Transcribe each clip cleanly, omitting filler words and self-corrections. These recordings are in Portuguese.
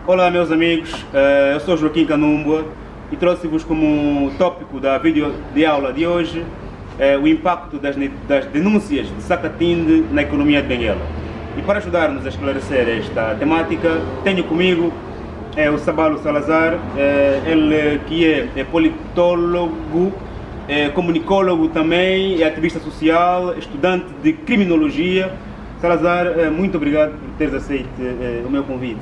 Olá meus amigos, eu sou Joaquim Canumba e trouxe-vos como tópico da vídeo de aula de hoje o impacto das denúncias de Sacatinde na economia de Benguela. E para ajudar-nos a esclarecer esta temática, tenho comigo o Sabalo Salazar, ele que é politólogo, comunicólogo também, é ativista social, estudante de criminologia. Salazar, muito obrigado por teres aceito o meu convite.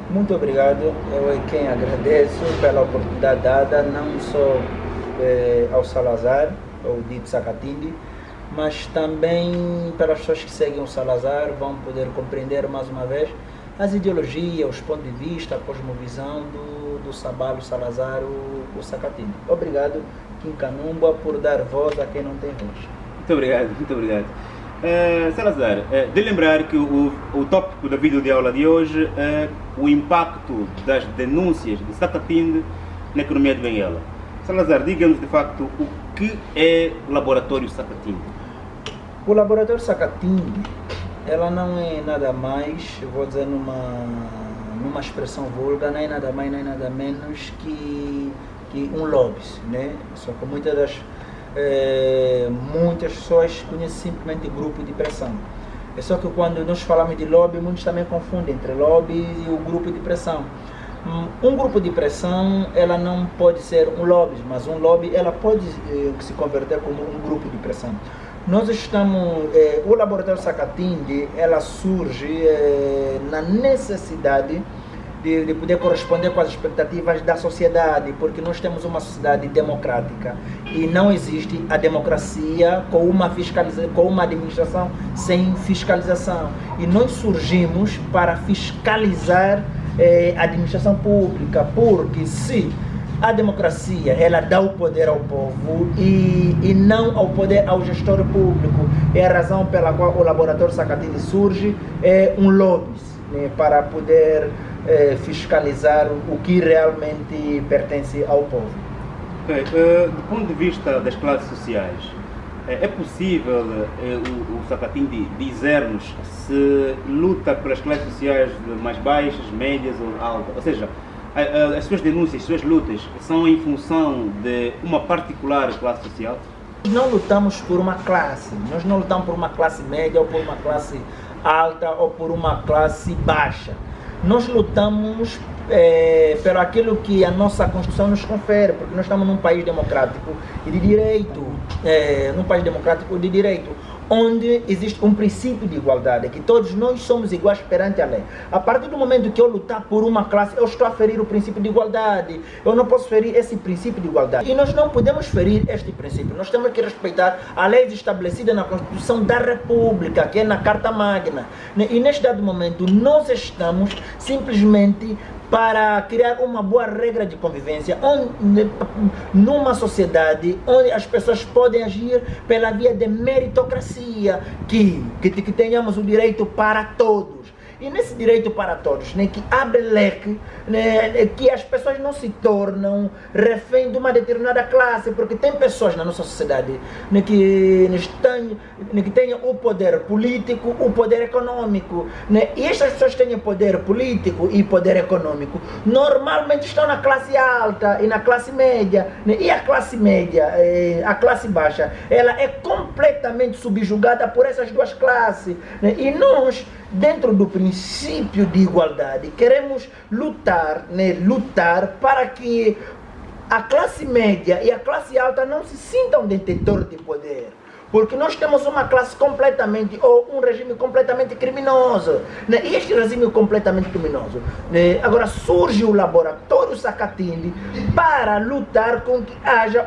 Muito obrigado, eu é quem agradeço pela oportunidade dada, não só ao Salazar, ou dito Sacatinde, mas também pelas pessoas que seguem o Salazar, vão poder compreender mais uma vez as ideologias, os pontos de vista, a cosmovisão do Sabalo Salazar, o Sacatinde. Obrigado, Kim Canumba, por dar voz a quem não tem voz. Muito obrigado, muito obrigado. Salazar, de lembrar que o tópico da vídeo de aula de hoje é o impacto das denúncias de Sacatinde na economia de Benguela. Salazar, diga-nos de facto o que é o Laboratório Sacatinde. O Laboratório Sacatinde, ela não é nada mais, eu vou dizer numa expressão vulgar, nem nada mais nem nada menos que um lobby, né? Só que muitas pessoas conhecem simplesmente grupo de pressão. É só que quando nós falamos de lobby, muitos também confundem entre lobby e o grupo de pressão. Um grupo de pressão, ela não pode ser um lobby, mas um lobby, ela pode se converter como um grupo de pressão. Nós estamos, o Laboratório Sacatinde, ela surge na necessidade de poder corresponder com as expectativas da sociedade, porque nós temos uma sociedade democrática e não existe a democracia com uma administração sem fiscalização. E nós surgimos para fiscalizar a administração pública, porque se a democracia ela dá o poder ao povo e não ao poder ao gestor público, é a razão pela qual o Laboratório Sacatinde surge, é um lobby, né, para poder fiscalizar o que realmente pertence ao povo. Do ponto de vista das classes sociais, é possível o Sacatinde dizer-nos se luta pelas classes sociais mais baixas, médias ou altas? Ou seja, as suas denúncias, as suas lutas são em função de uma particular classe social? Nós não lutamos por uma classe, nós não lutamos por uma classe média ou por uma classe alta ou por uma classe baixa. Nós lutamos pelo aquilo que a nossa Constituição nos confere, porque nós estamos num país democrático e de direito, onde existe um princípio de igualdade, que todos nós somos iguais perante a lei. A partir do momento que eu lutar por uma classe, eu estou a ferir o princípio de igualdade. Eu não posso ferir esse princípio de igualdade. E nós não podemos ferir este princípio. Nós temos que respeitar a lei estabelecida na Constituição da República, que é na Carta Magna. E neste dado momento, nós estamos simplesmente para criar uma boa regra de convivência numa sociedade onde as pessoas podem agir pela via de meritocracia, que tenhamos o direito para todos. E nesse direito para todos, né, que abre leque, né, que as pessoas não se tornam refém de uma determinada classe, porque tem pessoas na nossa sociedade, né, que tenham o poder político, o poder econômico, né, e estas pessoas que têm poder político e poder econômico normalmente estão na classe alta e na classe média, né, e a classe média, a classe baixa, ela é completamente subjugada por essas duas classes, né, e nós, dentro do princípio de igualdade, queremos lutar para que a classe média e a classe alta não se sintam detentores de poder. Porque nós temos uma classe completamente, ou um regime completamente criminoso, né? E este regime completamente criminoso, né? Agora surge o Laboratório Sacatinde para lutar com que haja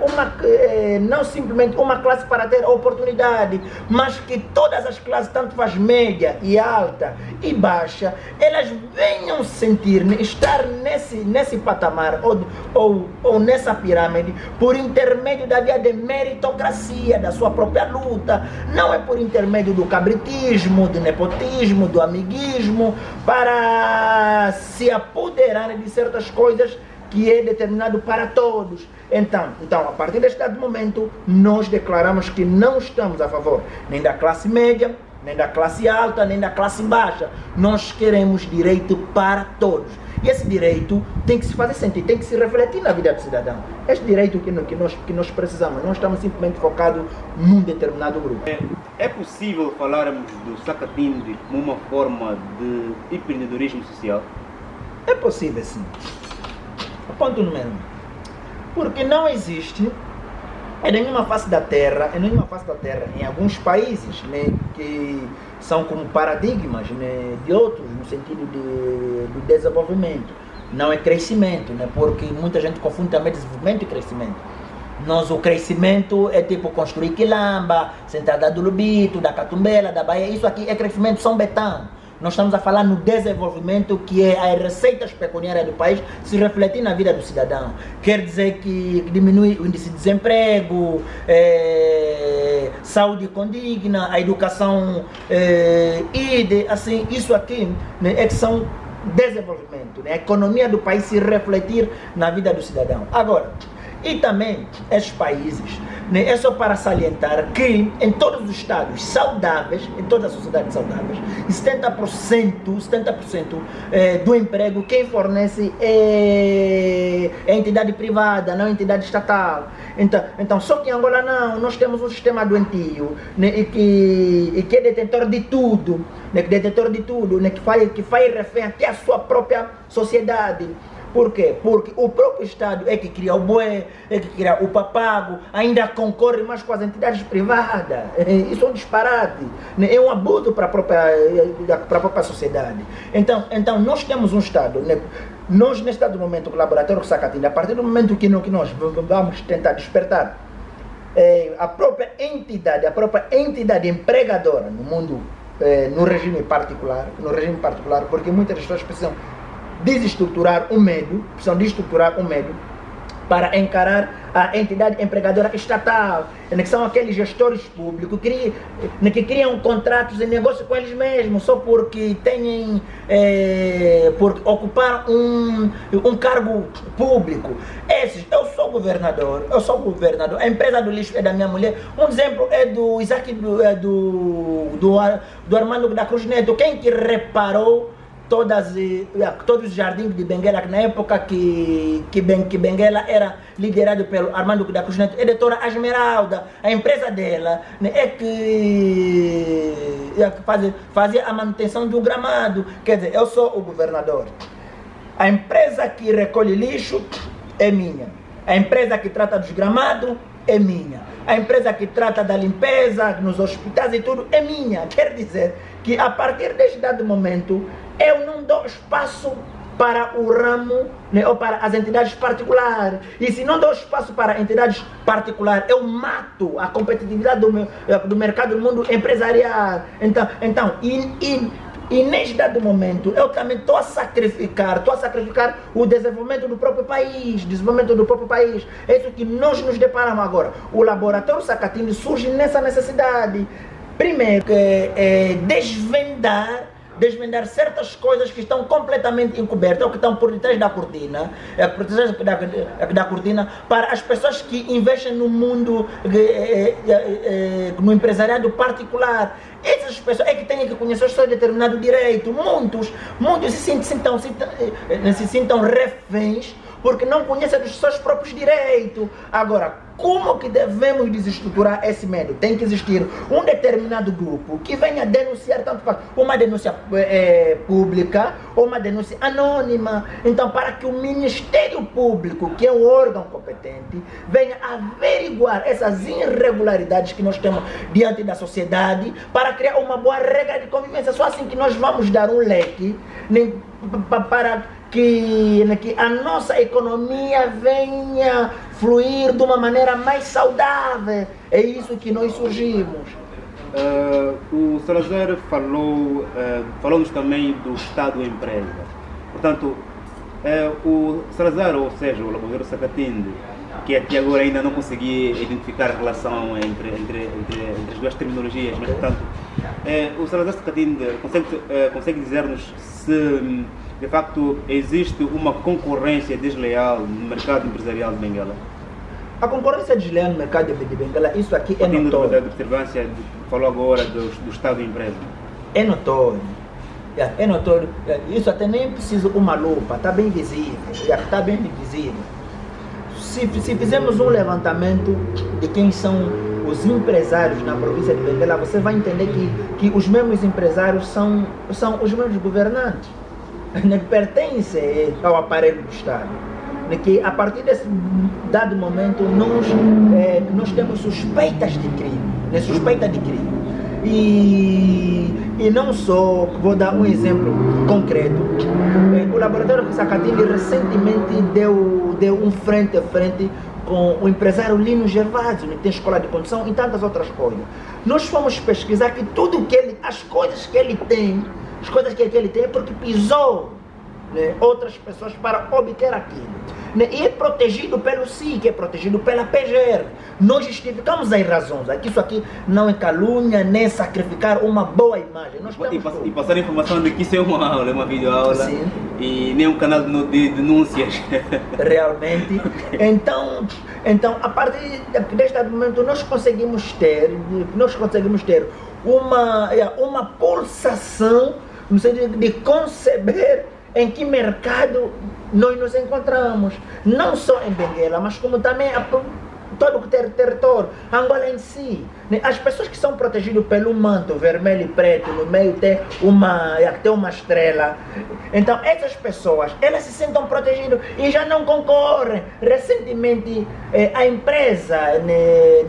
não simplesmente uma classe para ter oportunidade, mas que todas as classes, tanto faz média e alta e baixa, elas venham sentir, né, estar nesse patamar ou nessa pirâmide por intermédio da via de meritocracia, da sua própria luta, não é por intermédio do cabritismo, do nepotismo, do amiguismo, para se apoderarem de certas coisas que é determinado para todos. Então, a partir deste momento, nós declaramos que não estamos a favor nem da classe média, nem da classe alta, nem da classe baixa. Nós queremos direito para todos. E esse direito tem que se fazer sentir, tem que se refletir na vida do cidadão. Este direito que nós precisamos, não estamos simplesmente focados num determinado grupo. É possível falarmos do Sacatinde como uma forma de empreendedorismo social? É possível, sim. Ponto número 1. Porque não existe em nenhuma face da Terra, em alguns países, né, que são como paradigmas, né, de outros, no sentido do desenvolvimento. Não é crescimento, né, porque muita gente confunde também desenvolvimento e crescimento. O crescimento é tipo construir quilamba, Centrada do Lubito, da Catumbela, da Bahia. Isso aqui é crescimento São Betão. Nós estamos a falar no desenvolvimento, que é as receitas pecuniárias do país se refletir na vida do cidadão. Quer dizer que diminui o índice de desemprego, saúde condigna, a educação assim, isso aqui, né, é que são desenvolvimento, né? A economia do país se refletir na vida do cidadão. Agora, e também esses países, né, é só para salientar que em todos os estados saudáveis, em todas as sociedades saudáveis, 70% do emprego quem fornece é entidade privada, não entidade estatal. Então, só que em Angola não, nós temos um sistema doentio, né, e que é detentor de tudo, né, que faz refém até a sua própria sociedade. Por quê? Porque o próprio Estado é que cria o bué, é que cria o papago, ainda concorre mais com as entidades privadas. Isso é um disparate, né? É um abuso para a própria sociedade. Então, nós temos um Estado, né? Nós, neste dado momento, o Laboratório Sacatinde, a partir do momento que nós vamos tentar despertar a própria entidade empregadora no mundo, no regime particular, porque muitas pessoas precisam desestruturar o medo, para encarar a entidade empregadora estatal, que são aqueles gestores públicos que criam contratos e negócios com eles mesmos, só porque porque ocuparam um cargo público. Eu sou governador, a empresa do lixo é da minha mulher. Um exemplo é do Isaac, do Armando da Cruz Neto, quem que reparou todos os jardins de Benguela, que na época que Benguela era liderado pelo Armando da Cruz Neto, é a doutora Esmeralda, a empresa dela, né, é que fazia a manutenção do gramado. Quer dizer, eu sou o governador. A empresa que recolhe lixo é minha. A empresa que trata dos gramados é minha. A empresa que trata da limpeza nos hospitais e tudo é minha. Quer dizer que a partir deste dado momento eu não dou espaço para o ramo, né, ou para as entidades particulares. E se não dou espaço para entidades particulares, eu mato a competitividade do mercado do mundo empresarial. Então, neste dado momento, eu também estou a sacrificar o desenvolvimento do próprio país, É isso que nós nos deparamos agora. O Laboratório Sacatinde surge nessa necessidade. Primeiro, desvendar certas coisas que estão completamente encobertas, ou que estão por detrás da cortina, para as pessoas que investem no mundo, no empresariado particular. Essas pessoas é que têm que conhecer o seu determinado direito. Muitos se sintam reféns porque não conhecem os seus próprios direitos. Agora, como que devemos desestruturar esse medo? Tem que existir um determinado grupo que venha denunciar, tanto faz uma denúncia pública ou uma denúncia anônima. Então, para que o Ministério Público, que é o órgão competente, venha averiguar essas irregularidades que nós temos diante da sociedade, para criar uma boa regra de convivência. Só assim que nós vamos dar um leque, né, para que a nossa economia venha fluir de uma maneira mais saudável. É isso que nós surgimos. O Salazar falou-nos também do Estado empresa. Portanto, o Salazar, ou seja, o Laboratório Sacatinde, que até agora ainda não consegui identificar a relação entre as duas terminologias, mas portanto, o Salazar Sacatinde consegue dizer-nos se de facto existe uma concorrência desleal no mercado empresarial de Benguela? A concorrência desleal no mercado de Benguela, isso aqui é notório. Da observância, falou agora do Estado de empresa. É notório. É notório, isso até nem precisa uma lupa, está bem visível, está bem visível. Se fizermos um levantamento de quem são os empresários na província de Benguela, você vai entender que os mesmos empresários são os mesmos governantes, que pertencem ao aparelho do Estado. Que a partir desse dado momento nós temos suspeitas de crime, suspeita de crime. E não só, vou dar um exemplo concreto. O laboratório de Sacatini recentemente deu um frente a frente com o empresário Lino Gervásio, que tem escola de condução e tantas outras coisas. Nós fomos pesquisar que as coisas que ele tem é porque pisou, né, outras pessoas para obter aquilo. Né, e é protegido pelo SIC, é protegido pela PGR. Nós justificamos as razões. Isso aqui não é calúnia, nem sacrificar uma boa imagem. E passar a informação de que isso é uma aula, é uma videoaula, e nem um canal de denúncias. Realmente. Então, a partir deste momento, nós conseguimos ter uma pulsação no sentido de conceber em que mercado nós nos encontramos, não só em Benguela, mas como também todo o território, Angola em si. As pessoas que são protegidas pelo manto vermelho e preto, no meio tem uma estrela. Então essas pessoas, elas se sentem protegidas e já não concorrem. Recentemente, a empresa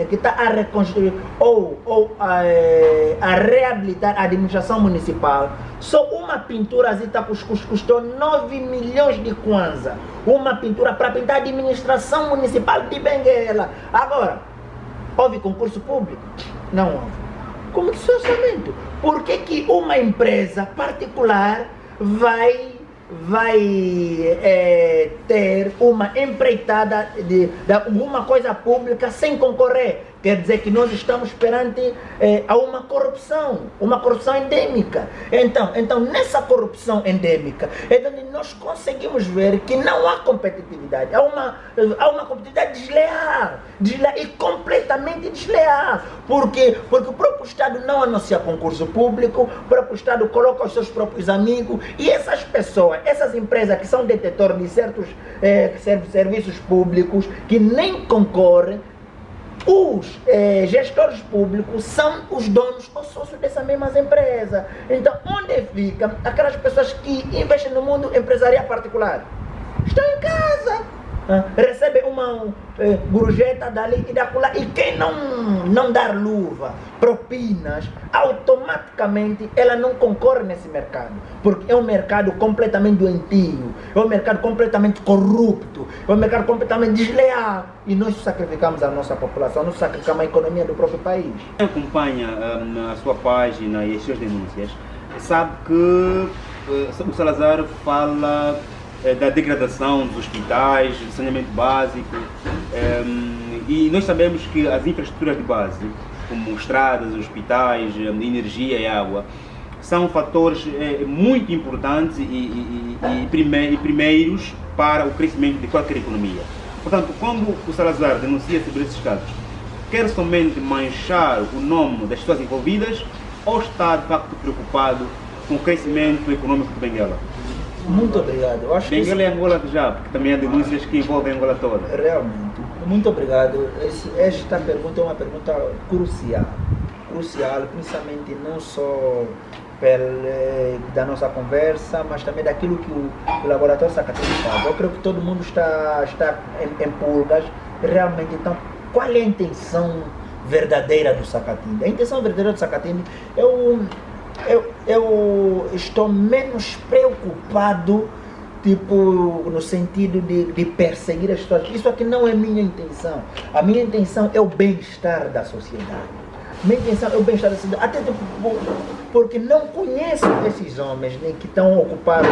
que está a reconstruir ou a reabilitar a administração municipal, só uma pintura custou 9 milhões de kwanza. Uma pintura para pintar a administração municipal de Benguela. Agora, houve concurso público? Não houve. Como que é o orçamento? Por que uma empresa particular vai ter uma empreitada de alguma coisa pública sem concorrer? Quer dizer que nós estamos perante a uma corrupção endêmica. Então, nessa corrupção endêmica, é onde nós conseguimos ver que não há competitividade. Há uma competitividade desleal e completamente desleal. Porque o próprio Estado não anuncia concurso público, o próprio Estado coloca os seus próprios amigos, e essas pessoas, essas empresas que são detentores de certos serviços públicos, que nem concorrem, os gestores públicos são os donos ou sócios dessas mesmas empresas. Então, onde ficam aquelas pessoas que investem no mundo empresarial particular? Estão em casa, recebem uma gorjeta dali e daquela, e quem não dar luva, propinas, automaticamente ela não concorre nesse mercado, porque é um mercado completamente doentio, é um mercado completamente corrupto, é um mercado completamente desleal, e nós sacrificamos a nossa população, nós sacrificamos a economia do próprio país. Quem acompanha a sua página e as suas denúncias sabe que o Salazar fala da degradação dos hospitais, do saneamento básico, e nós sabemos que as infraestruturas de base, como estradas, hospitais, energia e água, são fatores muito importantes e primeiros para o crescimento de qualquer economia. Portanto, quando o Salazar denuncia sobre esses casos, quer somente manchar o nome das pessoas envolvidas ou está de facto preocupado com o crescimento econômico de Benguela? Muito obrigado. Eu acho Benguela é Angola já, porque também há denúncias que envolvem Angola toda. Realmente. Muito obrigado. Esta pergunta é uma pergunta crucial, principalmente não só da nossa conversa, mas também daquilo que o Laboratório Sacatini faz. Eu creio que todo mundo está em pulgas. Realmente, então, qual é a intenção verdadeira do Sacatini? A intenção verdadeira do Sacatini eu estou menos preocupado, no sentido de perseguir as pessoas. Isso aqui não é minha intenção. A minha intenção é o bem-estar da sociedade. Minha intenção é o bem-estar da sociedade. Até porque não conheço esses homens, né, que estão a ocupar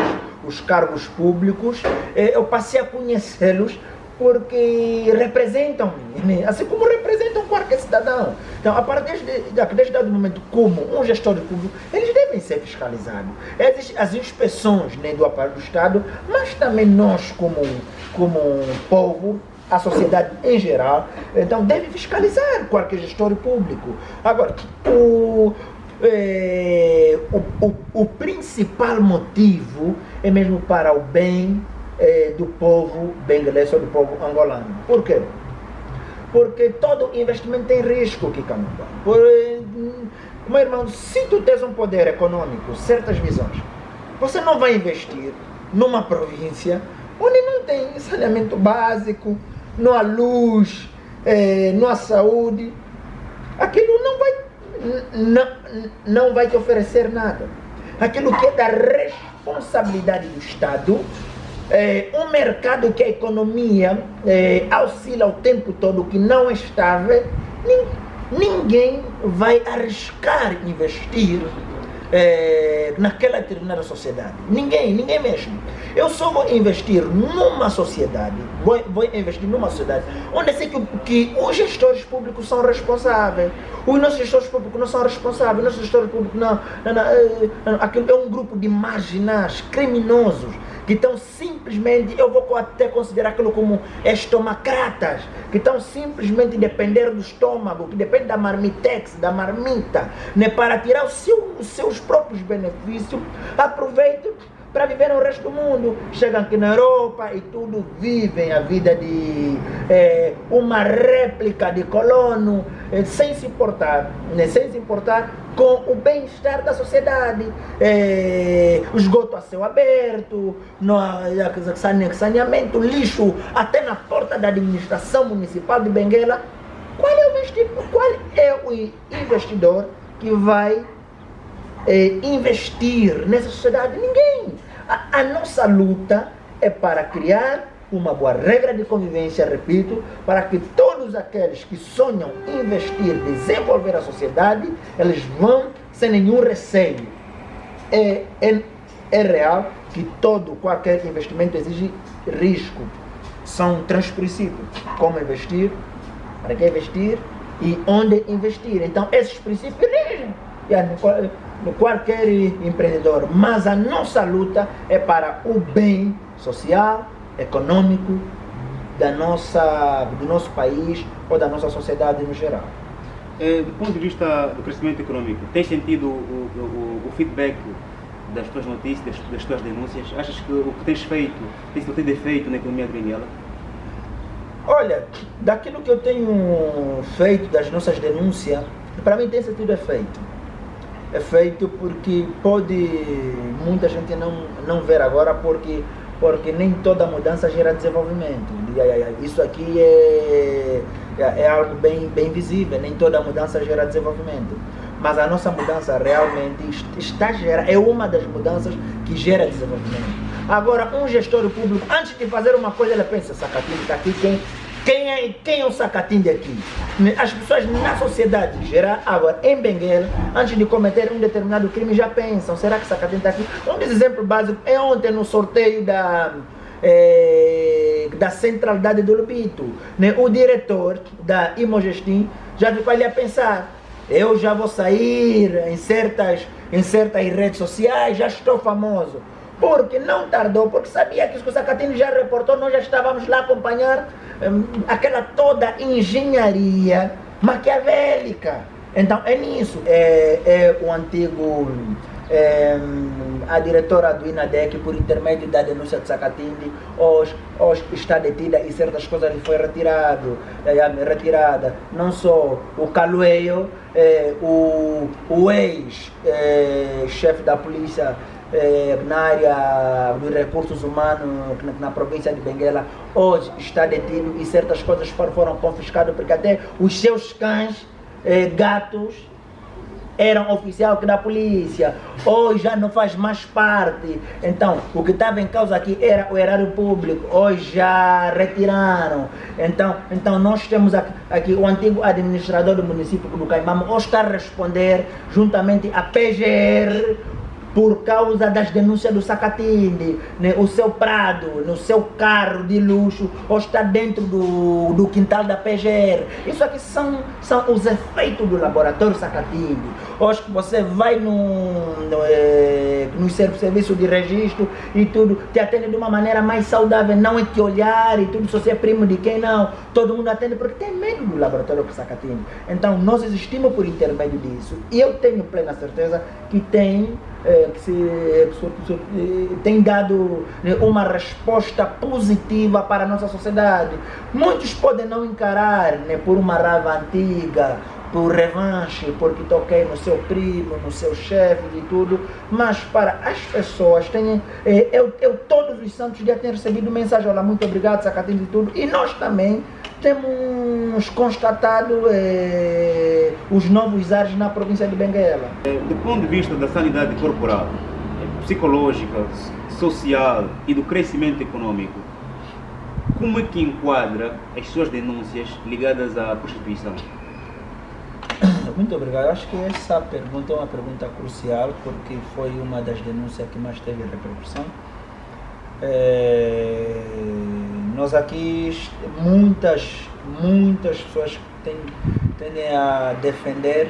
os cargos públicos. Eu passei a conhecê-los porque representam-me, né? Assim como representam qualquer cidadão. Então, a partir deste dado momento, como um gestor público, eles devem ser fiscalizados. Existem as inspeções, né, do aparelho do Estado, mas também nós, como povo, a sociedade em geral, então deve fiscalizar qualquer gestor público. Agora, o principal motivo é mesmo para o bem do povo benguelês ou do povo angolano. Por quê? Porque todo investimento tem risco, Kikamamba. Meu irmão, se tu tens um poder econômico, certas visões, você não vai investir numa província onde não tem saneamento básico, não há luz, não há saúde. Aquilo não vai te oferecer nada. Aquilo que é da responsabilidade do Estado, um mercado que a economia oscila o tempo todo, que não é estável, ninguém vai arriscar investir naquela determinada sociedade. Ninguém mesmo. Eu só vou investir numa sociedade, vou investir numa sociedade onde eu sei que os gestores públicos são responsáveis. Os nossos gestores públicos não são responsáveis. Os nossos gestores públicos aquilo é um grupo de marginais, criminosos, que estão simplesmente, eu vou até considerar aquilo como estomacratas, que estão simplesmente depender do estômago, que depende da marmitex, da marmita, né, para tirar os seus próprios benefícios, aproveitam para viver no resto do mundo. Chegam aqui na Europa e tudo vivem a vida de uma réplica de colono, sem se importar com o bem-estar da sociedade. O esgoto a céu aberto, saneamento, lixo até na porta da administração municipal de Benguela. Qual é o investidor que vai investir nessa sociedade? Ninguém. A nossa luta é para criar uma boa regra de convivência, repito, para que todos aqueles que sonham investir, desenvolver a sociedade, eles vão sem nenhum receio. É real que qualquer investimento exige risco. São 3 princípios: como investir, para que investir e onde investir. Então esses princípios regem qualquer empreendedor, mas a nossa luta é para o bem social, econômico do nosso país ou da nossa sociedade no geral. Do ponto de vista do crescimento econômico, tens sentido o feedback das tuas notícias, das tuas denúncias? Achas que o que tens feito tem efeito na economia de Benguela? Olha, daquilo que eu tenho feito, das nossas denúncias, para mim tem sentido efeito. É feito porque muita gente não ver agora, porque nem toda mudança gera desenvolvimento. Isso aqui é algo bem visível, nem toda mudança gera desenvolvimento. Mas a nossa mudança realmente é uma das mudanças que gera desenvolvimento. Agora, um gestor público, antes de fazer uma coisa, ele pensa: Sacatinde está aqui, quem é o Sacatinde aqui? As pessoas na sociedade geral, agora em Benguela, antes de cometer um determinado crime, já pensam: será que Sacatinde está aqui? Um dos exemplos básicos é ontem no sorteio da centralidade do Lubito, né? O diretor da Imogestim já ficou ali a pensar: eu já vou sair em certas redes sociais, já estou famoso. Porque não tardou, porque sabia que o Sacatinde já reportou, nós já estávamos lá a acompanhar aquela toda engenharia maquiavélica. Então é nisso. O antigo, a diretora do INADEC, por intermédio da denúncia de Sacatinde, hoje está detida e certas coisas lhe foi retirada. Não só o Calueio, o ex-chefe da polícia na área dos recursos humanos na província de Benguela, hoje está detido e certas coisas foram confiscadas, porque até os seus cães, gatos, eram oficial da polícia, hoje já não faz mais parte. Então, o que estava em causa aqui era o erário público, hoje já retiraram. Então nós temos aqui o antigo administrador do município do Caimama, hoje está a responder juntamente à PGR, por causa das denúncias do Sacatinde, né? O seu Prado, no seu carro de luxo, ou está dentro do quintal da PGR. Isso aqui são os efeitos do laboratório Sacatinde. Hoje que você vai no serviço de registro e tudo, te atende de uma maneira mais saudável, não é te olhar e tudo, se você é primo de quem não. Todo mundo atende porque tem medo do laboratório que Sacatini. Então, nós existimos por intermédio disso. E eu tenho plena certeza que tem tem dado uma resposta positiva para a nossa sociedade. Muitos podem não encarar por uma raiva antiga, por revanche, porque toquei no seu primo, no seu chefe e tudo, mas para as pessoas, eu todos os santos já tenho recebido mensagem: olha, muito obrigado, Sacatini e tudo, e nós também temos constatado os novos ares na província de Benguela. Do ponto de vista da sanidade corporal, psicológica, social e do crescimento econômico, como é que enquadra as suas denúncias ligadas à prostituição? Muito obrigado. Acho que essa pergunta é uma pergunta crucial, porque foi uma das denúncias que mais teve repercussão. Nós aqui, muitas pessoas tendem a defender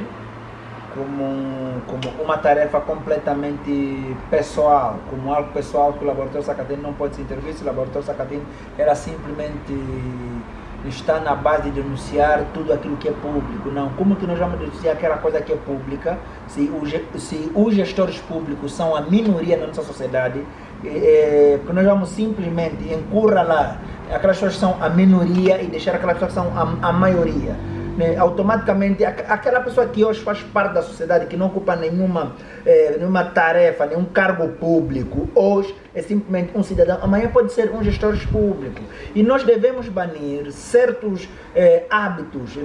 como uma tarefa completamente pessoal, como algo pessoal que o Laboratório Sacatini não pode se intervir. Se o Laboratório Sacatini era simplesmente está na base de denunciar tudo aquilo que é público. Não, como que nós vamos denunciar aquela coisa que é pública se os gestores públicos são a minoria da nossa sociedade? Porque nós vamos simplesmente encurralar aquelas pessoas que são a minoria e deixar aquelas pessoas que são a maioria. Automaticamente, aquela pessoa que hoje faz parte da sociedade, que não ocupa nenhuma tarefa, nenhum cargo público, hoje é simplesmente um cidadão, amanhã pode ser um gestor público. E nós devemos banir certos hábitos,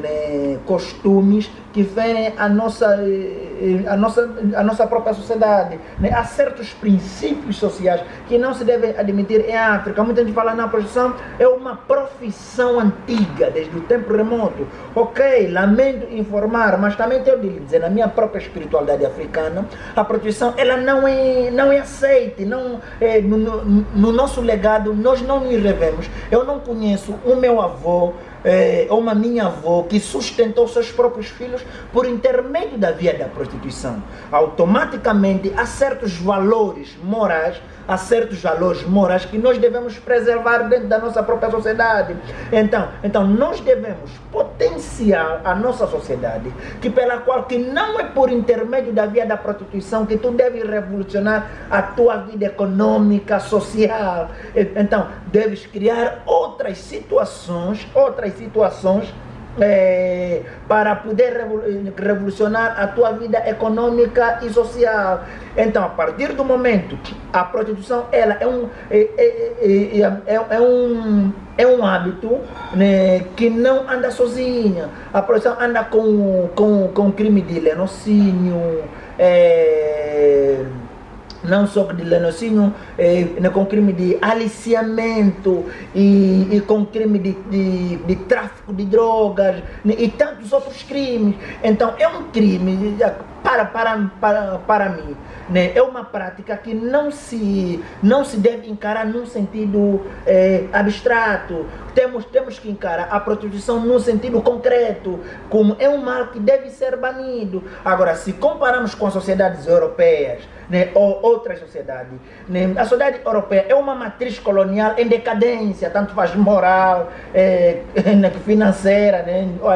costumes que ferem a nossa própria sociedade. Há certos princípios sociais que não se devem admitir em África. Muita gente fala: não, a prostituição é uma profissão antiga, desde o tempo remoto. Ok, lamento informar, mas também tenho de dizer, na minha própria espiritualidade africana, a prostituição ela não é aceite, no nosso legado nós não nos revemos. Eu não conheço o meu avô ou uma minha avó que sustentou seus próprios filhos por intermédio da via da prostituição. Automaticamente há certos valores morais que nós devemos preservar dentro da nossa própria sociedade. Então nós devemos potenciar a nossa sociedade, pela qual que não é por intermédio da via da prostituição que tu deves revolucionar a tua vida econômica, social. Então deves criar outras situações para poder revolucionar a tua vida econômica e social. Então, a partir do momento que a prostituição ela é um hábito, que não anda sozinha. A prostituição anda com crime de lenocínio, não só de lenocínio, com crime de aliciamento e com crime de tráfico de drogas e tantos outros crimes. Então é um crime para mim, é uma prática que não se deve encarar num sentido abstrato. Temos que encarar a prostituição num sentido concreto, como é um mal que deve ser banido. Agora, se compararmos com as sociedades europeias, ou outras sociedades, a sociedade europeia é uma matriz colonial em decadência, tanto faz moral, financeira, ou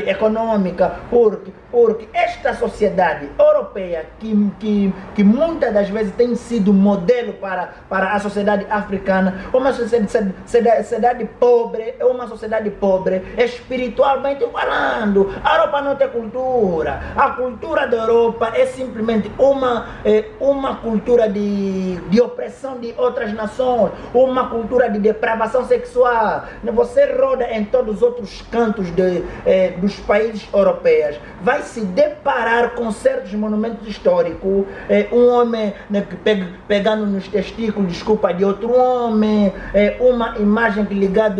econômica, porque esta sociedade europeia, que muitas das vezes tem sido modelo para a sociedade africana, uma sociedade pobre, é uma sociedade pobre, espiritualmente falando. A Europa não tem cultura. A cultura da Europa é simplesmente uma cultura de opressão de outras nações, uma cultura de depravação sexual. Você roda em todos os outros cantos dos países europeus, vai se deparar com certos monumentos históricos, um homem pegando nos testículos, desculpa, de outro homem, uma imagem ligada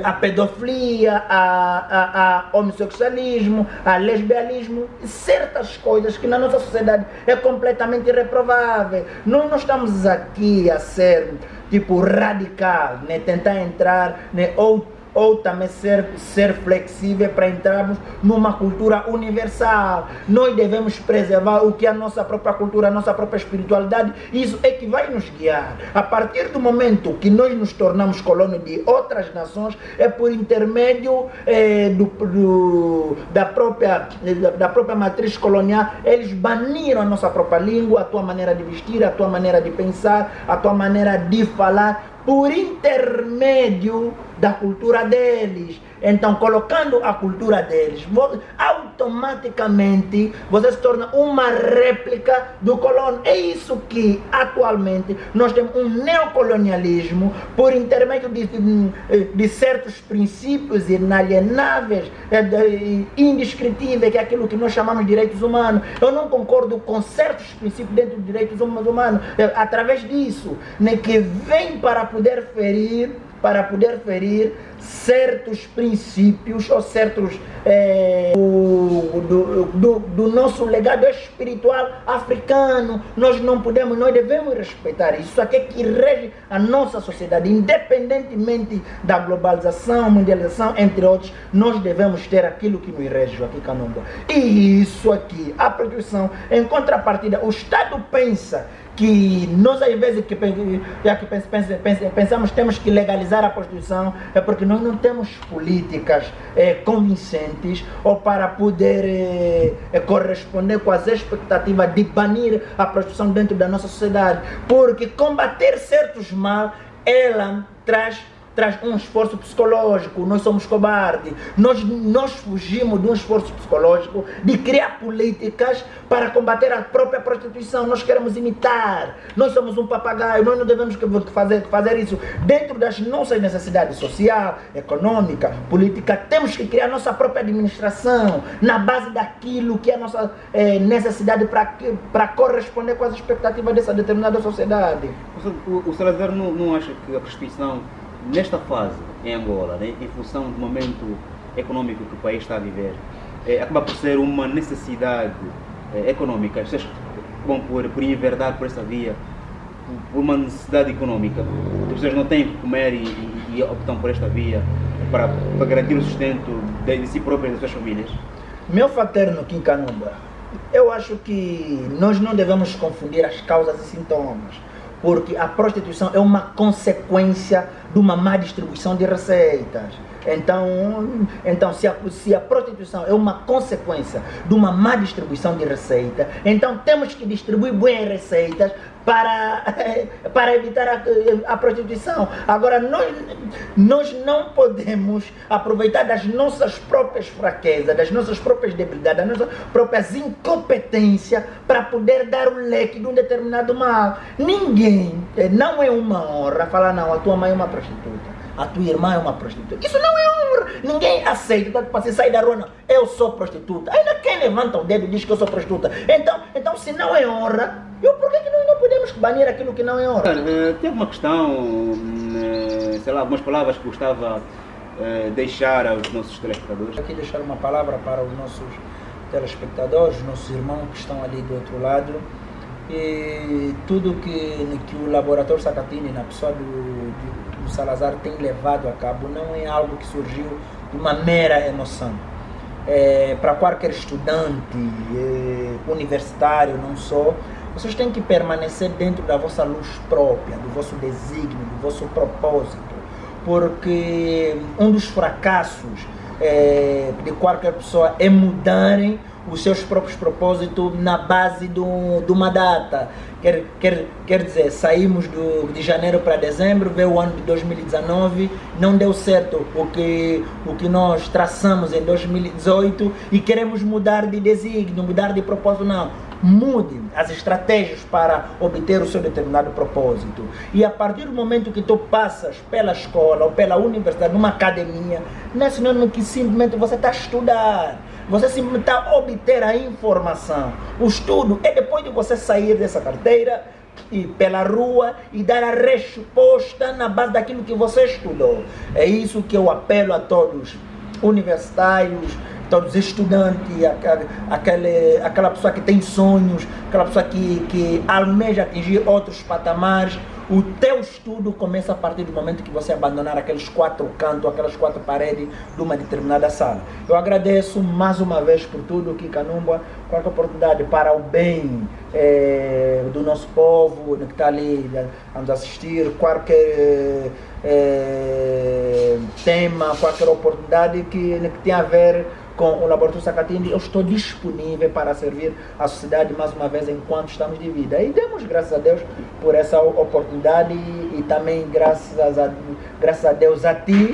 à pedofilia, a homossexualismo, a lesbianismo, certas coisas que na nossa sociedade é completamente reprovável. Nós não estamos aqui a ser tipo radical, tentar entrar, ou ou também ser flexível para entrarmos numa cultura universal. Nós devemos preservar o que é a nossa própria cultura, a nossa própria espiritualidade. Isso é que vai nos guiar. A partir do momento que nós nos tornamos colônia de outras nações, é por intermédio da própria matriz colonial, eles baniram a nossa própria língua, a tua maneira de vestir, a tua maneira de pensar, a tua maneira de falar, por intermédio da cultura deles. Então, colocando a cultura deles, automaticamente você se torna uma réplica do colono. É isso que atualmente nós temos, um neocolonialismo por intermédio de certos princípios inalienáveis, indescritíveis, que é aquilo que nós chamamos de direitos humanos. Eu não concordo com certos princípios dentro dos direitos humanos, através disso, né, que vem para poder ferir certos princípios ou certos do nosso legado espiritual africano. Nós devemos respeitar isso. Isso aqui é que rege a nossa sociedade, independentemente da globalização, mundialização, entre outros. Nós devemos ter aquilo que nos rege, Joaquim Kanumba. E isso aqui, a prostituição, em contrapartida, o Estado pensa que nós, às vezes, pensamos que temos que legalizar a prostituição, é porque nós não temos políticas convincentes ou para poder corresponder com as expectativas de banir a prostituição dentro da nossa sociedade. Porque combater certos mal, ela traz um esforço psicológico. Nós somos cobardes. Nós fugimos de um esforço psicológico de criar políticas para combater a própria prostituição. Nós queremos imitar. Nós somos um papagaio. Nós não devemos fazer isso. Dentro das nossas necessidades social, econômica, política, temos que criar nossa própria administração na base daquilo que é a nossa necessidade para corresponder com as expectativas dessa determinada sociedade. O Salazar não acha que a prostituição, nesta fase em Angola, né, em função do momento econômico que o país está a viver, acaba por ser uma necessidade econômica? As pessoas vão por enverdar por essa via, por uma necessidade econômica. As pessoas não têm que comer e optam por esta via para garantir o sustento de si próprias e das suas famílias. Meu fraterno Kim Kanumba, eu acho que nós não devemos confundir as causas e sintomas, porque a prostituição é uma consequência de uma má distribuição de receitas. Então se a prostituição é uma consequência de uma má distribuição de receita, então temos que distribuir boas receitas para evitar a prostituição. Agora, nós não podemos aproveitar das nossas próprias fraquezas, das nossas próprias debilidades, das nossas próprias incompetências para poder dar o leque de um determinado mal. Ninguém, não é uma honra falar, não, a tua mãe é uma prostituta, a tua irmã é uma prostituta. Isso não é honra. Ninguém aceita. Para você sair da rua, não, eu sou prostituta. Ainda quem levanta o dedo diz que eu sou prostituta. Então se não é honra, por que nós não podemos banir aquilo que não é honra? Tem alguma questão, sei lá, algumas palavras que gostava de deixar aos nossos telespectadores? Aqui deixar uma palavra para os nossos telespectadores, nossos irmãos que estão ali do outro lado. E tudo que o Laboratório Sakatini, na pessoa do Salazar, tem levado a cabo, não é algo que surgiu de uma mera emoção. Para qualquer estudante universitário, não só, vocês têm que permanecer dentro da vossa luz própria, do vosso desígnio, do vosso propósito, porque um dos fracassos de qualquer pessoa é mudarem os seus próprios propósitos na base de uma data. Quer dizer, saímos de janeiro para dezembro, veio o ano de 2019, não deu certo o que nós traçamos em 2018 e queremos mudar de desígnio, mudar de propósito. Não, mude as estratégias para obter o seu determinado propósito. E a partir do momento que tu passas pela escola ou pela universidade, numa academia, não é sinônimo que simplesmente você está a estudar. Você simplesmente está a obter a informação. O estudo é depois de você sair dessa carteira e pela rua e dar a resposta na base daquilo que você estudou. É isso que eu apelo a todos, universitários, todos estudantes, aquela pessoa que tem sonhos, aquela pessoa que almeja atingir outros patamares. O teu estudo começa a partir do momento que você abandonar aqueles 4 cantos, aquelas 4 paredes de uma determinada sala. Eu agradeço mais uma vez por tudo que Kanumba, qualquer oportunidade para o bem do nosso povo que está ali a nos assistir, qualquer tema, qualquer oportunidade que tenha a ver com o Laboratório Sacatindi, eu estou disponível para servir a sociedade mais uma vez enquanto estamos de vida. E demos graças a Deus por essa oportunidade e também graças a Deus a ti,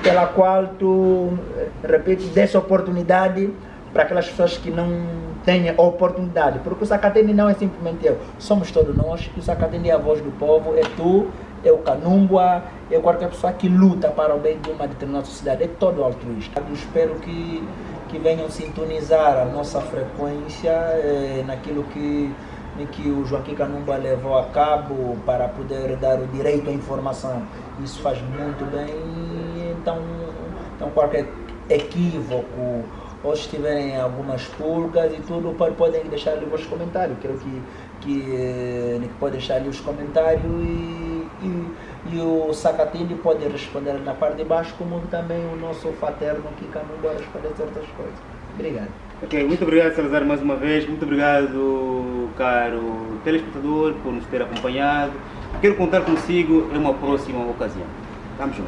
pela qual tu, repito, desse oportunidade para aquelas pessoas que não têm oportunidade. Porque o Sacatindi não é simplesmente eu, somos todos nós, e o Sacatindi é a voz do povo, é tu, é o Kanumba, é qualquer pessoa que luta para o bem de uma determinada sociedade, é todo altruísta. Eu espero que venham sintonizar a nossa frequência naquilo que o Joaquim Kanumba levou a cabo para poder dar o direito à informação. Isso faz muito bem, então qualquer equívoco ou se tiverem algumas pulgas e tudo, podem deixar ali os comentários. Creio que pode deixar ali os comentários e o Sacatindi pode responder na parte de baixo, como também o nosso fraterno aqui Kanumba responder certas coisas. Obrigado. Ok, muito obrigado, Salazar, mais uma vez. Muito obrigado, caro telespectador, por nos ter acompanhado. Quero contar consigo em uma próxima ocasião. Vamos juntos.